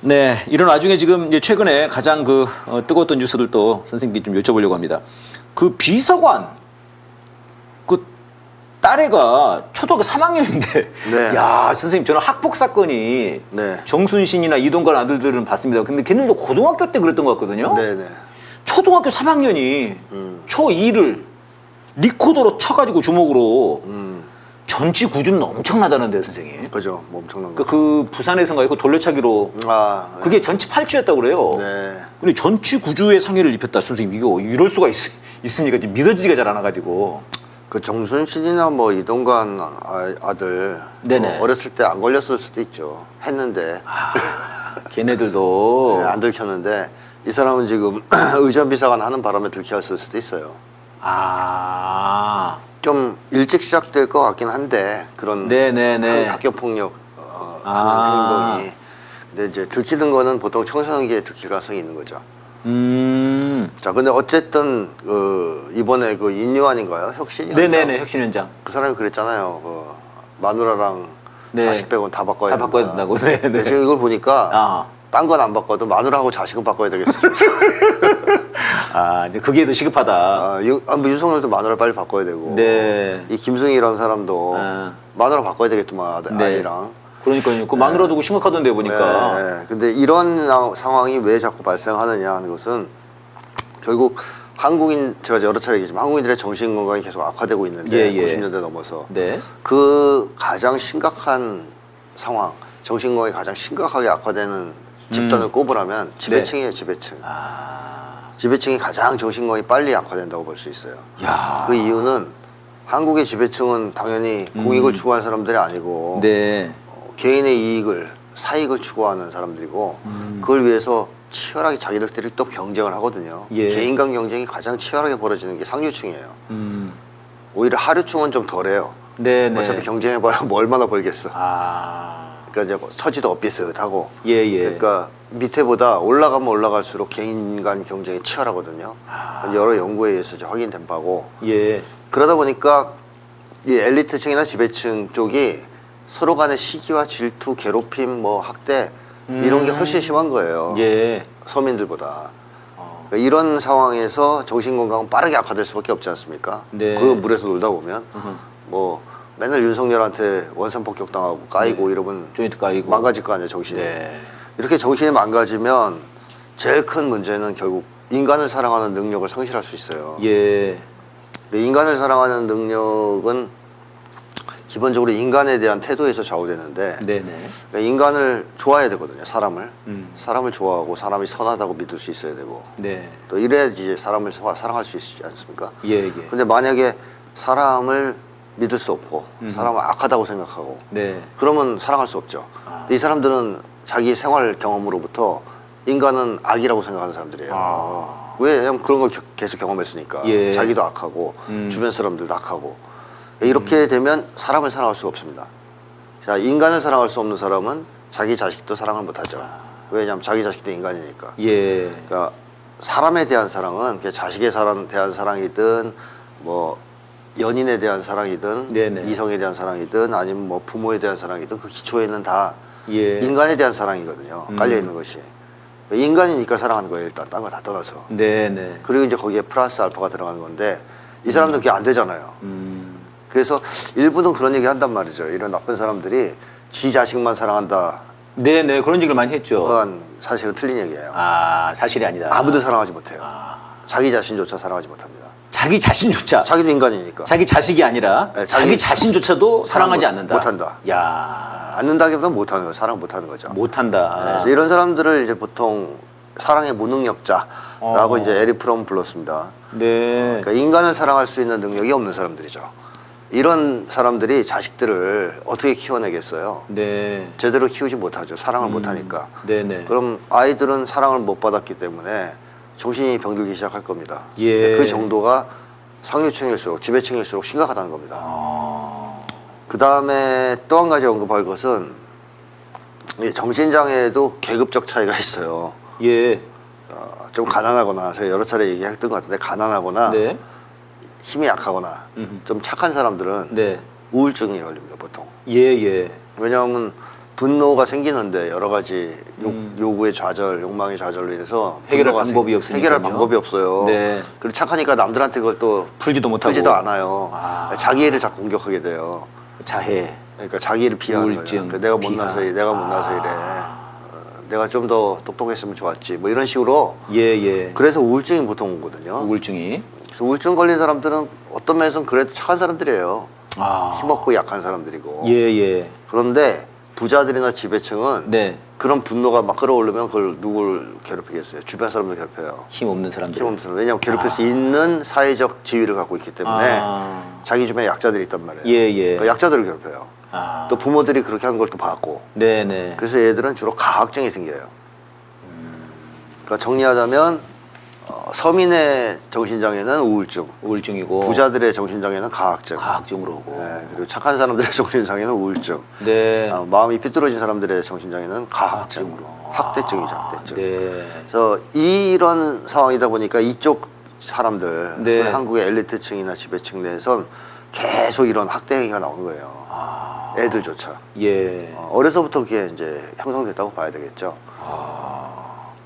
네, 이런 와중에 지금 이제 최근에 가장 뜨거웠던 뉴스들도 선생님께 좀 여쭤보려고 합니다. 그 비서관 그 딸애가 초등학교 3학년인데, 네. 야 선생님 저는 학폭 사건이 네. 정순신이나 이동관 아들들은 봤습니다. 근데 걔들도 고등학교 때 그랬던 것 같거든요. 네네. 초등학교 3학년이 초2를 리코더로 쳐가지고 주먹으로 전치 구주는 엄청나다는데요, 선생님. 그죠. 뭐 엄청난 거. 그 부산에서인가요? 그 돌려차기로 아, 네. 그게 전치 8주였다고 그래요. 네. 근데 전치 9주의 상해를 입혔다. 선생님 이거 이럴 수가 있습니까? 지금 믿어지지가 잘 않아가지고. 그 정순신이나 뭐 이동관 아들 네네. 뭐 어렸을 때 안 걸렸을 수도 있죠. 했는데 걔네들도 네, 안 들켰는데 이 사람은 지금 의전비서관 하는 바람에 들켰을 수도 있어요. 좀 일찍 시작될 것 같긴 한데 그런 네네네. 학교 폭력 하는 행동이. 근데 이제 들키는 거는 보통 청소년기에 들킬 가능성이 있는 거죠. 자, 근데 어쨌든 이번에 그 인요한인가요? 혁신이 네네네. 혁신위원장. 그 사람이 그랬잖아요. 그 마누라랑 네. 자식 빼고는 다 바꿔야 다 된다. 바꿔야 된다고. 네네. 근데 지금 이걸 보니까 딴 건 안 바꿔도 마누라하고 자식은 바꿔야 되겠어. 이제 그게 더 시급하다. 뭐 윤석열도 마누라 빨리 바꿔야 되고. 네. 이 김승희라는 사람도 마누라 바꿔야 되겠더만 네. 아이랑. 그러니까요. 그 마누라 두고 심각하던데 보니까. 네. 근데 이런 상황이 왜 자꾸 발생하느냐 하는 것은 결국 제가 여러 차례 얘기했지만 한국인들의 정신 건강이 계속 악화되고 있는데 90년대 넘어서 네. 그 가장 심각한 상황, 정신 건강이 가장 심각하게 악화되는 집단을 꼽으라면 지배층이에요. 지배층. 지배층이 가장 정신 건강이 빨리 악화된다고 볼 수 있어요. 야. 그 이유는 한국의 지배층은 당연히 공익을 추구하는 사람들이 아니고 네. 개인의 이익을, 사익을 추구하는 사람들이고 그걸 위해서 치열하게 자기들끼리 또 경쟁을 하거든요. 예. 개인 간 경쟁이 가장 치열하게 벌어지는 게 상류층이에요. 오히려 하류층은 좀 덜해요. 네네. 어차피 경쟁해봐야 뭐 얼마나 벌겠어. 아. 그러니까 이제 처지도 엇비슷하고. 예. 그러니까 밑에보다 올라가면 올라갈수록 개인 간 경쟁이 치열하거든요. 여러 연구에 의해서 이제 확인된 바고. 예. 그러다 보니까 이 엘리트층이나 지배층 쪽이 서로 간의 시기와 질투, 괴롭힘, 뭐 학대 이런 게 훨씬 심한 거예요. 예. 서민들보다. 그러니까 이런 상황에서 정신 건강은 빠르게 악화될 수밖에 없지 않습니까? 네. 그 물에서 놀다 보면 뭐 맨날 윤석열한테 원산 폭격 당하고 까이고 이러면 조인트 까이고 망가질 거 아니에요, 정신이. 네. 이렇게 정신이 망가지면 제일 큰 문제는 결국 인간을 사랑하는 능력을 상실할 수 있어요. 예. 근데 인간을 사랑하는 능력은 기본적으로 인간에 대한 태도에서 좌우되는데 네네. 그러니까 인간을 좋아해야 되거든요. 사람을 좋아하고 사람이 선하다고 믿을 수 있어야 되고 네. 또 이래야지 이제 사람을 사랑할 수 있지 않습니까? 예. 근데 만약에 사람을 믿을 수 없고 사람을 악하다고 생각하고 네. 그러면 사랑할 수 없죠. 근데 이 사람들은 자기 생활 경험으로부터 인간은 악이라고 생각하는 사람들이에요. 왜냐면 그런 걸 계속 경험했으니까. 예. 자기도 악하고 주변 사람들도 악하고 이렇게 되면 사람을 사랑할 수가 없습니다. 자, 인간을 사랑할 수 없는 사람은 자기 자식도 사랑을 못하죠. 왜냐하면 자기 자식도 인간이니까. 예. 그러니까 사람에 대한 사랑은 그게 자식에 대한 사랑이든 뭐 연인에 대한 사랑이든 네네. 이성에 대한 사랑이든 아니면 뭐 부모에 대한 사랑이든 그 기초에는 다 예. 인간에 대한 사랑이거든요. 깔려 있는 것이. 인간이니까 사랑하는 거예요. 일단 딴 거 다 떠나서. 네네. 그리고 이제 거기에 플러스 알파가 들어가는 건데 이 사람들은 그게 안 되잖아요. 그래서 일부는 그런 얘기 한단 말이죠. 이런 나쁜 사람들이 지 자식만 사랑한다. 네네. 그런 얘기를 많이 했죠. 그건 사실은 틀린 얘기예요. 사실이 아니다. 아무도 사랑하지 못해요. 자기 자신조차 사랑하지 못합니다. 자기 자신조차. 자기도 인간이니까. 자기 자식이 아니라 네, 자기 자신조차도 사랑하지 않는다. 못한다. 야. 않는다기보다는 못하는 거예요. 사랑 못하는 거죠. 못한다. 그래서 이런 사람들을 이제 보통 사랑의 무능력자라고 이제 에릭 프롬 불렀습니다. 네. 그러니까 인간을 사랑할 수 있는 능력이 없는 사람들이죠. 이런 사람들이 자식들을 어떻게 키워내겠어요? 네. 제대로 키우지 못하죠. 사랑을 못하니까. 네네. 그럼 아이들은 사랑을 못 받았기 때문에 정신이 병들기 시작할 겁니다. 예. 그 정도가 상류층일수록 지배층일수록 심각하다는 겁니다. 그 다음에 또 한 가지 언급할 것은 정신장애에도 계급적 차이가 있어요. 예. 좀 가난하거나 제가 여러 차례 얘기했던 것 같은데 가난하거나 네. 힘이 약하거나 좀 착한 사람들은 네. 우울증이 걸립니다. 보통. 예. 왜냐하면 분노가 생기는데 여러 가지 요구의 좌절, 욕망의 좌절로 인해서 해결할 분노가 방법이 없으니까요. 해결할 방법이 없어요. 네. 그리고 착하니까 남들한테 그걸 또 풀지도 못하고. 풀지도 않아요. 아. 자기 애를 자꾸 공격하게 돼요. 자해. 그러니까 자기를 비하하는 우울증, 거예요. 내가 비하. 못나서 내가 못나서 이래. 내가 좀 더 똑똑했으면 좋았지. 뭐 이런 식으로. 예. 그래서 우울증이 보통 오거든요. 우울증이. 그래서 우울증 걸린 사람들은 어떤 면에서는 그래도 착한 사람들이에요. 힘없고 약한 사람들이고. 예. 그런데 부자들이나 지배층은 네. 그런 분노가 막 끌어오르면 그걸 누굴 괴롭히겠어요? 주변 사람들 괴롭혀요. 힘없는 사람들. 힘없는 사람. 왜냐하면 괴롭힐 수 있는 사회적 지위를 갖고 있기 때문에 아. 자기 주변에 약자들이 있단 말이에요. 예. 그러니까 약자들을 괴롭혀요. 또 부모들이 그렇게 하는 걸 또 봤고. 네네. 그래서 얘들은 주로 가학증이 생겨요. 그러니까 정리하자면 서민의 정신장애는 우울증이고. 부자들의 정신장애는 가학증. 가학증으로 오고. 네, 그리고 착한 사람들의 정신장애는 우울증. 네. 마음이 삐뚤어진 사람들의 정신장애는 가학증으로. 학대증이죠, 학대증. 네. 그래서 이런 상황이다 보니까 이쪽 사람들, 네. 소위 한국의 엘리트층이나 지배층 내에선 계속 이런 학대 행위가 나오는 거예요. 애들조차. 예. 어려서부터 그게 이제 형성됐다고 봐야 되겠죠.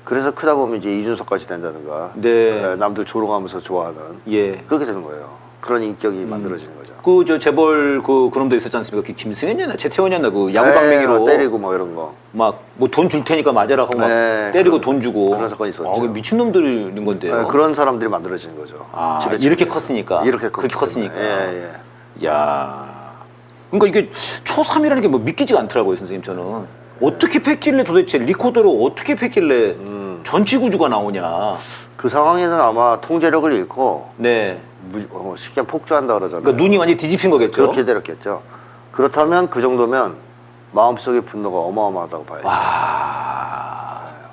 그래서 크다 보면 이제 이준석까지 된다든가, 네. 남들 조롱하면서 좋아하는 예. 그렇게 되는 거예요. 그런 인격이 만들어지는 거죠. 그 재벌 그놈도 있었지 않습니까? 그 김승현이었나 최태원이었나 그 야구방맹이로 때리고 뭐 이런 거. 막 뭐 돈 줄 테니까 맞아라 하고 막 네, 때리고 그런- 돈 주고. 그런 사건이 있었죠. 미친 놈들인 건데요. 네, 그런 사람들이 만들어지는 거죠. 지배층. 이렇게 컸으니까. 이렇게 그렇게 컸으니까. 예. 야. 그러니까 이게 초3이라는 게 뭐 믿기지가 않더라고요, 선생님 저는. 어떻게 팼길래 도대체 리코더로 어떻게 팼길래 전치구주가 나오냐. 그 상황에는 아마 통제력을 잃고 네. 쉽게 폭주한다 그러잖아요. 그러니까 눈이 완전히 뒤집힌 거겠죠. 그렇게 되었겠죠. 그렇다면 그 정도면 마음속의 분노가 어마어마하다고 봐야죠.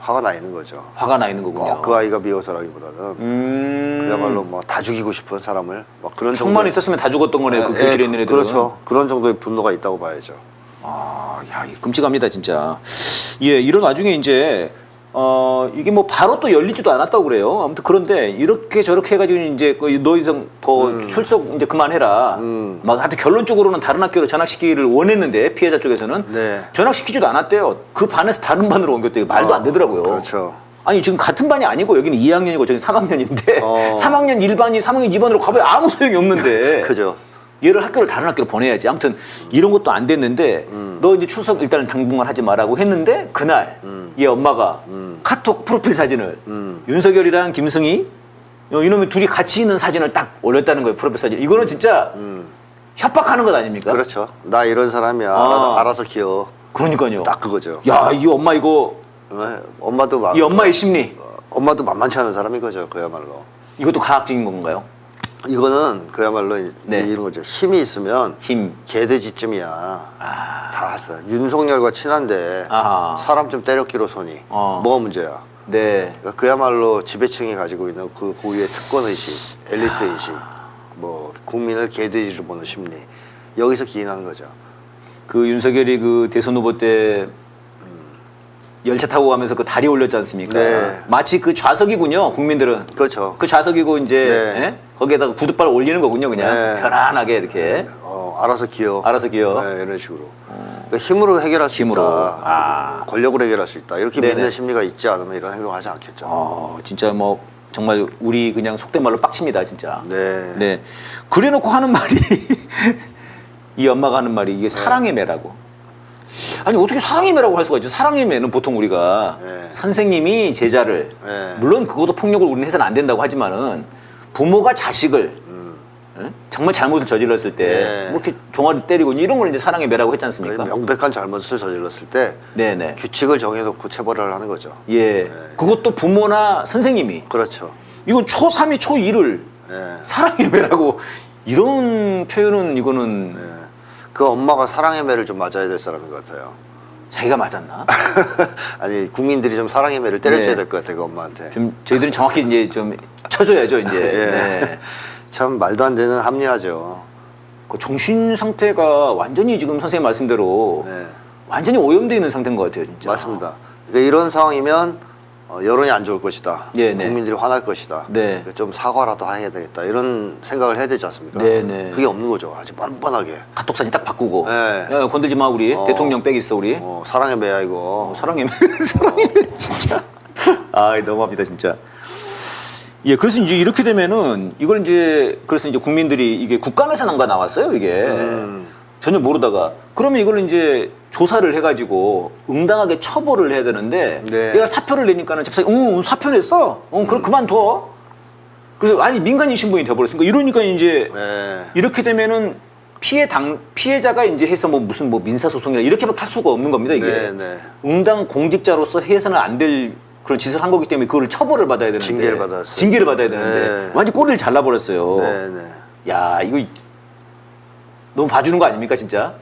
화가 나 있는 거죠. 화가 나 있는 거군요. 그 아이가 미워서라기보다는 그야말로 뭐 다 죽이고 싶은 사람을 막 그런 총만 정도의- 있었으면 다 죽었던 거네요. 그 예, 길에 있는 애들은. 그렇죠. 그런 정도의 분노가 있다고 봐야죠. 야, 이거 끔찍합니다, 진짜. 예, 이런 와중에 이제 이게 뭐 바로 또 열리지도 않았다고 그래요. 아무튼 그런데 이렇게 저렇게 해가지고 이제 너 이상 더 출석 이제 그만해라. 막 하여튼 결론적으로는 다른 학교로 전학시키기를 원했는데 피해자 쪽에서는 네. 전학시키지도 않았대요. 그 반에서 다른 반으로 옮겼대요. 말도 안 되더라고요. 그렇죠. 아니 지금 같은 반이 아니고 여기는 2학년이고 저기 3학년인데 3학년 1반이 3학년 2반으로 가봐야 아무 소용이 없는데 그죠. 얘를 학교를 다른 학교로 보내야지. 아무튼 이런 것도 안 됐는데 너 이제 출석 일단은 당분간 하지 말라고 했는데 그날 얘 엄마가 카톡 프로필 사진을 윤석열이랑 김승희 이놈이 둘이 같이 있는 사진을 딱 올렸다는 거예요. 프로필 사진. 이거는 진짜 협박하는 것 아닙니까? 그렇죠. 나 이런 사람이야. 알아서 키워. 그러니까요. 딱 그거죠. 야, 이 엄마 이거 엄마도 이 엄마의 심리 엄마도 만만치 않은 사람인 거죠. 그야말로. 이것도 과학적인 건가요? 이거는 그야말로 네. 이런 거죠. 힘이 있으면 힘. 개돼지쯤이야. 다 알았어. 윤석열과 친한데 아하. 사람 좀 때렸기로 손이. 뭐가 문제야? 네. 그러니까 그야말로 지배층이 가지고 있는 그 고유의 특권 의식, 엘리트 의식, 뭐 국민을 개돼지로 보는 심리 여기서 기인하는 거죠. 그 윤석열이 그 대선 후보 때 열차 타고 가면서 그 다리 올렸지 않습니까? 네. 마치 그 좌석이군요. 국민들은 그렇죠. 그 좌석이고 이제 네. 예? 거기에다가 구두발 올리는 거군요. 그냥 네. 편안하게 이렇게 알아서 기어. 알아서 기어. 네, 이런 식으로. 그러니까 힘으로 해결할 수 힘으로. 있다. 권력으로 해결할 수 있다. 이렇게 네네. 믿는 심리가 있지 않으면 이런 행동을 하지 않겠죠. 진짜 뭐 정말 우리 그냥 속된 말로 빡칩니다, 진짜. 네. 네. 그래놓고 하는 말이 이 엄마가 하는 말이 이게 사랑의 매라고. 아니 어떻게 사랑의 매라고 할 수가 있죠? 사랑의 매는 보통 우리가 네. 선생님이 제자를 네. 물론 그것도 폭력을 우리는 해서는 안 된다고 하지만은 부모가 자식을 응? 정말 잘못을 저질렀을 때 네. 뭐 이렇게 종아리 때리고 이런 걸 이제 사랑의 매라고 했지 않습니까? 명백한 잘못을 저질렀을 때 네네. 규칙을 정해놓고 체벌을 하는 거죠. 예. 그것도 부모나 선생님이 그렇죠. 이거 초3이 초2를 네. 사랑의 매라고 이런 표현은 이거는 네. 그 엄마가 사랑의 매를 좀 맞아야 될 사람인 것 같아요. 자기가 맞았나? 아니 국민들이 좀 사랑의 매를 때려줘야 네. 될 것 같아요. 그 엄마한테. 좀 저희들은 정확히 이제 좀 쳐줘야죠 이제. 예. 네. 참 말도 안 되는 합리화죠. 그 정신 상태가 완전히 지금 선생님 말씀대로 네. 완전히 오염되어 있는 상태인 것 같아요 진짜. 맞습니다. 그러니까 이런 상황이면 여론이 안 좋을 것이다. 네네. 국민들이 화날 것이다. 네. 좀 사과라도 해야 되겠다. 이런 생각을 해야 되지 않습니까? 네네. 그게 없는 거죠. 아주 뻔뻔하게. 카톡 사진 딱 바꾸고. 네. 야, 건들지 마 우리 대통령 백 있어 우리. 사랑의 매야 이거. 사랑해 사랑해 진짜. 아 너무합니다 진짜. 예, 그래서 이제 이렇게 되면은 이걸 이제 그래서 이제 국민들이 이게 국감에서난가 나왔어요 이게 전혀 모르다가 그러면 이걸 이제 조사를 해가지고 응당하게 처벌을 해야 되는데 네. 얘가 사표를 내니까는 갑자기 사표 냈어. 그럼 그만둬. 그래서 아니 민간인 신분이 돼버렸으니까 이러니까 이제 네. 이렇게 되면은 피해자가 이제 해서 뭐 무슨 뭐 민사소송이나 이렇게밖에 할 수가 없는 겁니다 이게. 네, 네. 응당 공직자로서 해서는 안 될 그런 짓을 한 거기 때문에 그거를 처벌을 받아야 되는데 징계를 받았어요. 징계를 받아야 되는데 네. 완전 꼬리를 잘라버렸어요. 네, 네. 야 이거 너무 봐주는 거 아닙니까 진짜?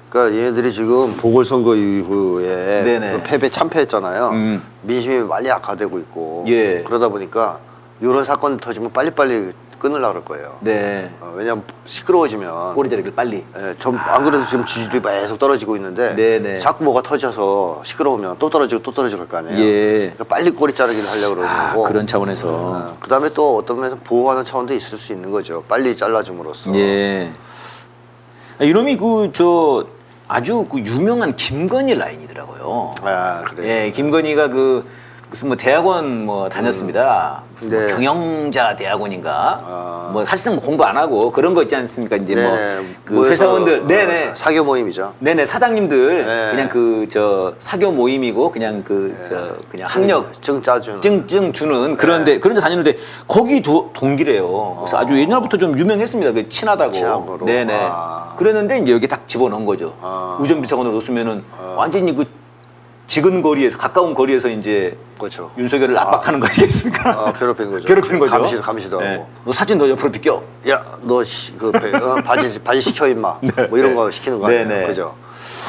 그러니까 얘네들이 지금 보궐선거 이후에 네네. 그 패배 참패했잖아요. 음. 민심이 많이 악화되고 있고 예. 그러다 보니까 이런 사건이 터지면 빨리빨리 끊으려고 그럴 거예요. 네. 왜냐면 시끄러워지면 꼬리자리를 빨리. 안 그래도 지금 지지율이 계속 떨어지고 있는데 네네. 자꾸 뭐가 터져서 시끄러우면 또 떨어지고 또 떨어지고 할 거 아니에요. 예. 그러니까 빨리 꼬리 자르기를 하려고 그러는 거고 그런 차원에서. 그다음에 또 어떤 면에서 보호하는 차원도 있을 수 있는 거죠. 빨리 잘라줌으로써. 예. 이놈이 아주 그 유명한 김건희 라인이더라고요. 아, 그래요. 예, 김건희가 무슨 뭐 대학원 뭐 다녔습니다. 무슨 뭐 네. 경영자 대학원인가. 뭐 사실상 뭐 공부 안 하고 그런 거 있지 않습니까? 이제 네네. 뭐 그 모여서, 회사원들, 네네. 사교 모임이죠. 네네 사장님들 네. 그냥 사교 모임이고 그냥 그냥 학력 증 짜주는. 증 주는 그런데 그런 데 다니는데 거기 동기래요. 그래서 아주 옛날부터 좀 유명했습니다. 그 친하다고. 친하고로. 네네. 아. 그랬는데 이제 여기 딱 집어넣은 거죠. 우전비서관으로 놓으면은 완전히 그 지근 거리에서 가까운 거리에서 이제 그렇죠. 윤석열을 압박하는 거 아니겠습니까? 괴롭히는 거죠. 괴롭히는 거죠. 감시도 네. 하고. 너 사진 너 옆으로 비껴. 야, 너 바지 시켜 임마. 뭐 이런 거 시키는 거 아니에요. 네네. 그죠?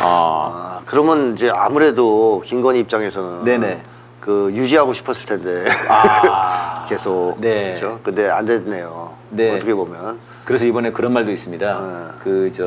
아. 그러면 이제 아무래도 김건희 입장에서는 네네. 그 유지하고 싶었을 텐데 아. 계속 네. 그렇죠. 근데 안 됐네요. 네. 어떻게 보면 그래서 이번에 그런 말도 있습니다.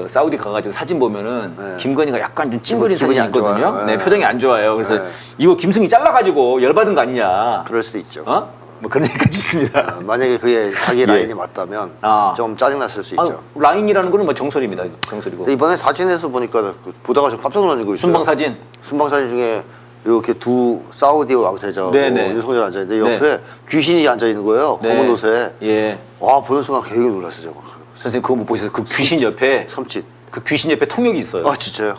사우디 가가지고 사진 보면은 네. 김건희가 약간 좀 찡그린 기분이 사진이 안 있거든요. 좋아요. 네, 네. 표정이 안 좋아요. 그래서 네. 이거 김승희 잘라가지고 열받은 거 아니냐. 그럴 수도 있죠. 뭐 그런 얘기까지 있습니다. 만약에 그게 자기 라인이 맞다면 아. 좀 짜증났을 수 있죠. 라인이라는 거는 뭐 정설입니다. 정설이고. 근데 이번에 사진에서 보니까 보다가 좀 깜짝 놀란 거 있어요. 순방 사진. 순방 사진 중에 이렇게 두 사우디 왕세자하고 네네. 윤석열 앉아 있는데 옆에 귀신이 앉아 있는 거예요. 네. 검은 옷에. 예. 와 보는 순간 되게 놀랐어요. 저거. 선생님 그거 못 보셨어요? 그 귀신 옆에 섬찟. 그 귀신 옆에 통역이 있어요. 아 진짜요?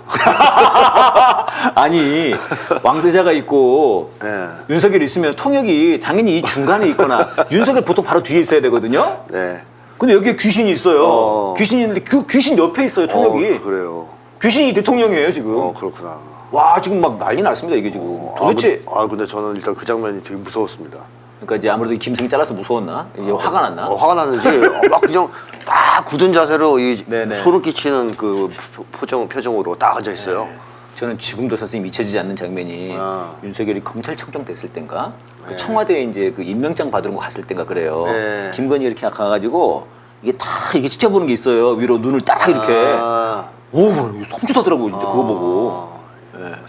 아니 왕세자가 있고 네. 윤석열이 있으면 통역이 당연히 이 중간에 있거나 윤석열 보통 바로 뒤에 있어야 되거든요. 네. 근데 여기에 귀신이 있어요. 귀신이 있는데 그 귀신 옆에 있어요, 통역이. 그래요. 귀신이 대통령이에요, 지금. 그렇구나. 와, 지금 막 난리 났습니다, 이게 지금. 도대체. 근데 저는 일단 그 장면이 되게 무서웠습니다. 그러니까 이제 아무래도 김승희 잘라서 무서웠나? 이제 화가 났나? 화가 났는지 막 그냥 딱 굳은 자세로 이 네네. 소름 끼치는 그 표정으로 딱 앉아 있어요. 네. 저는 지금도 선생님 잊혀지지 않는 장면이 아. 윤석열이 검찰청장 됐을 땐가? 그 네. 청와대에 이제 그 임명장 받으러 갔을 땐가 그래요. 네. 김건희 이렇게 가가지고 이게 다 이게 지켜보는 게 있어요. 위로 눈을 딱 이렇게. 아. 오, 섬찟하더라고요, 진짜 그거 보고.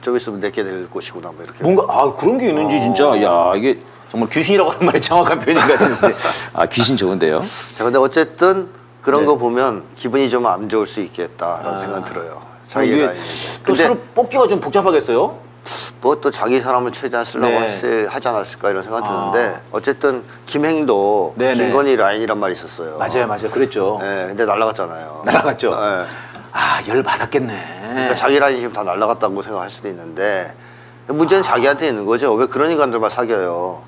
좀 있으면 내게 될 것이구나 뭐 이렇게. 뭔가 그런 게 있는지 진짜 야 이게 정말 귀신이라고 하는 말이 정확한 표현인 것 같은데 귀신 좋은데요. 자 근데 어쨌든 그런 네. 거 보면 기분이 좀 안 좋을 수 있겠다라는 생각 들어요. 자기 이게 라인인데. 또 근데 서로 뽑기가 좀 복잡하겠어요. 뭐 또 자기 사람을 최대한 쓰려고 네. 하지 않았을까 이런 생각 드는데 어쨌든 김행도 네네. 김건희 라인이란 말이 있었어요. 맞아요, 그랬죠. 네, 근데 날라갔잖아요. 날아갔죠. 네. 열 받았겠네. 그러니까 자기 라인이 지금 다 날라갔다고 생각할 수도 있는데 문제는 자기한테 있는 거죠. 왜 그런 인간들만 사귀어요?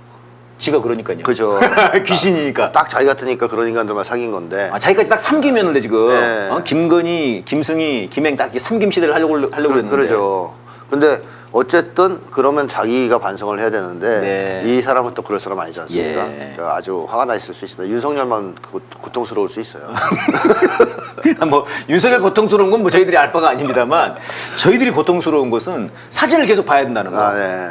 지가 그러니까요. 그죠. 귀신이니까. 딱 자기 같으니까 그런 인간들만 사귄 건데. 자기까지 딱 삼김이었는데 지금 네. 김건희, 김승희, 김행 딱 삼김 시대를 하려고 그랬는데. 그러죠. 근데 어쨌든 그러면 자기가 반성을 해야 되는데 네. 이 사람은 또 그럴 사람 아니지 않습니까? 예. 그러니까 아주 화가 나 있을 수 있습니다. 윤석열만 고통스러울 수 있어요. 뭐 윤석열 고통스러운 건 뭐 저희들이 알 바가 아닙니다만 저희들이 고통스러운 것은 사진을 계속 봐야 된다는 거. 네.